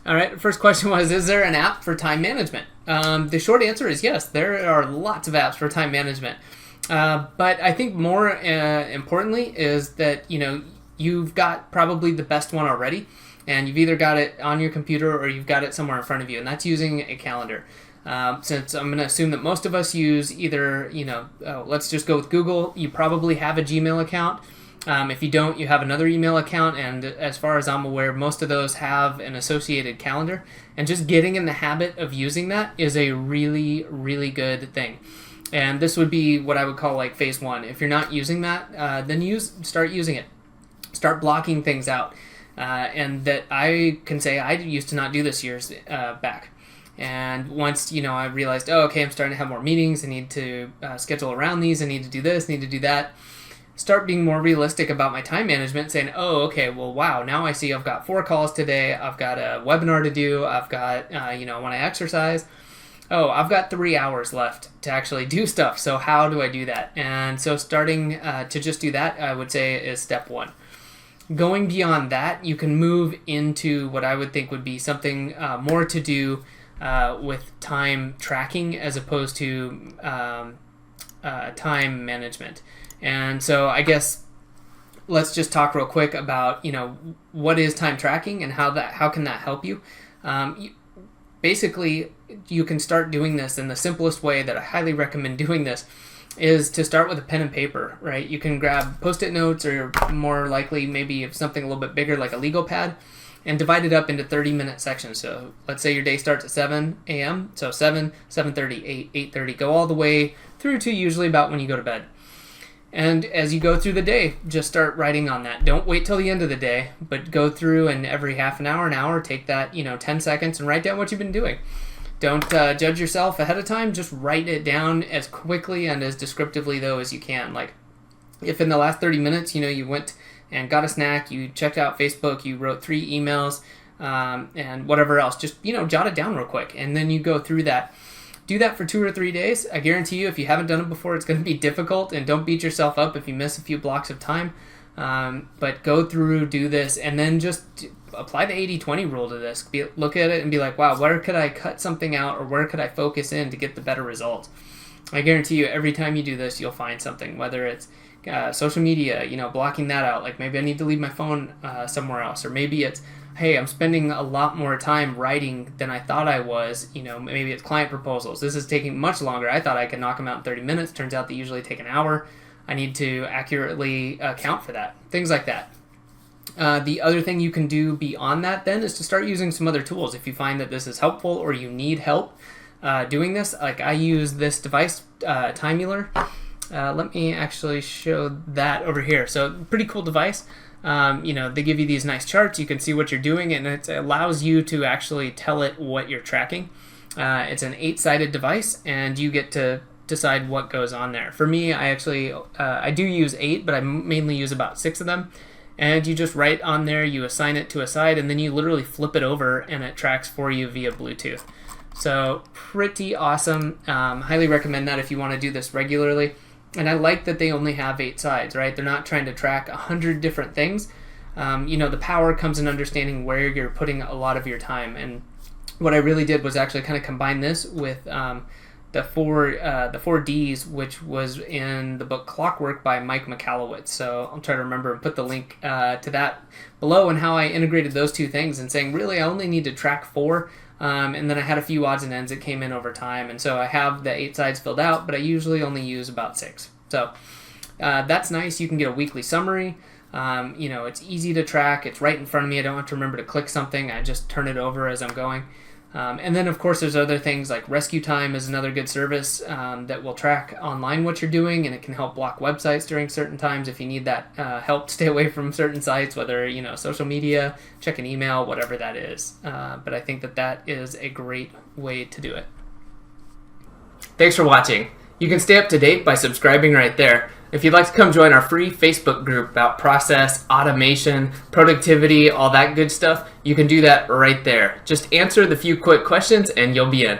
All right. First question was, is there an app for time management? The short answer is yes. There are lots of apps for time management. But I think more importantly is that, you've got probably the best one already, and you've either got it on your computer or you've got it somewhere in front of you, and that's using a calendar. Since I'm going to assume that most of us use either, let's just go with Google. You probably have a Gmail account. If you don't, you have another email account, and as far as I'm aware, most of those have an associated calendar. And just getting in the habit of using that is a really, really good thing. And this would be what I would call like phase one. If you're not using that, then start using it. Start blocking things out. And that I can say I used to not do this years back. And once, I realized, okay, I'm starting to have more meetings. I need to schedule around these. I need to do this, need to do that. Start being more realistic about my time management, saying, okay, well, wow, now I see I've got 4 calls today. I've got a webinar to do. I've got, I want to exercise. I've got 3 hours left to actually do stuff. So how do I do that? And so starting to just do that, I would say, is step 1. Going beyond that, you can move into what I would think would be something more to do with time tracking as opposed to time management. And so I guess let's just talk real quick about, what is time tracking and how can that help you? Basically, you can start doing this in the simplest way that I highly recommend doing this is to start with a pen and paper, right? You can grab Post-it notes, or more likely maybe something a little bit bigger like a Lego pad, and divide it up into 30-minute sections. So let's say your day starts at 7 a.m., so 7, 7:30, 8, 8:30, go all the way through to usually about when you go to bed. And as you go through the day, just start writing on that. Don't wait till the end of the day, but go through and every half an hour, take that, 10 seconds and write down what you've been doing. Don't judge yourself ahead of time. Just write it down as quickly and as descriptively, though, as you can. Like, if in the last 30 minutes, you went and got a snack, you checked out Facebook, you wrote 3 emails, and whatever else, just, jot it down real quick. And then you go through that. Do that for 2 or 3 days. I guarantee you, if you haven't done it before, it's going to be difficult, and don't beat yourself up if you miss a few blocks of time. But go through, do this, and then just apply the 80-20 rule to this. Look at it and be like, wow, where could I cut something out, or where could I focus in to get the better results? I guarantee you, every time you do this, you'll find something, whether it's social media, blocking that out. Like, maybe I need to leave my phone somewhere else, or maybe it's, hey, I'm spending a lot more time writing than I thought I was. Maybe it's client proposals. This is taking much longer. I thought I could knock them out in 30 minutes. Turns out they usually take an hour. I need to accurately account for that. Things like that. The other thing you can do beyond that then is to start using some other tools. If you find that this is helpful or you need help doing this, like I use this device, Timular. Let me actually show that over here. So pretty cool device. They give you these nice charts. You can see what you're doing, and it allows you to actually tell it what you're tracking. It's an 8-sided device, and you get to decide what goes on there. For me, I do use 8, but I mainly use about 6 of them. And you just write on there, you assign it to a side, and then you literally flip it over, and it tracks for you via Bluetooth. So pretty awesome. Highly recommend that if you want to do this regularly. And I like that they only have 8 sides, right? They're not trying to track 100 different things. The power comes in understanding where you're putting a lot of your time. And what I really did was actually kind of combine this with the 4 Ds, which was in the book Clockwork by Mike Michalowicz. So I'll try to remember and put the link to that below, and how I integrated those 2 things, and saying, really, I only need to track 4. And then I had a few odds and ends that came in over time. And so I have the 8 sides filled out, but I usually only use about 6. So that's nice. You can get a weekly summary. It's easy to track. It's right in front of me. I don't have to remember to click something. I just turn it over as I'm going. And then, of course, there's other things like Rescue Time is another good service that will track online what you're doing, and it can help block websites during certain times if you need that help to stay away from certain sites, whether, social media, check an email, whatever that is. But I think that is a great way to do it. Thanks for watching. You can stay up to date by subscribing right there. If you'd like to come join our free Facebook group about process, automation, productivity, all that good stuff, you can do that right there. Just answer the few quick questions and you'll be in.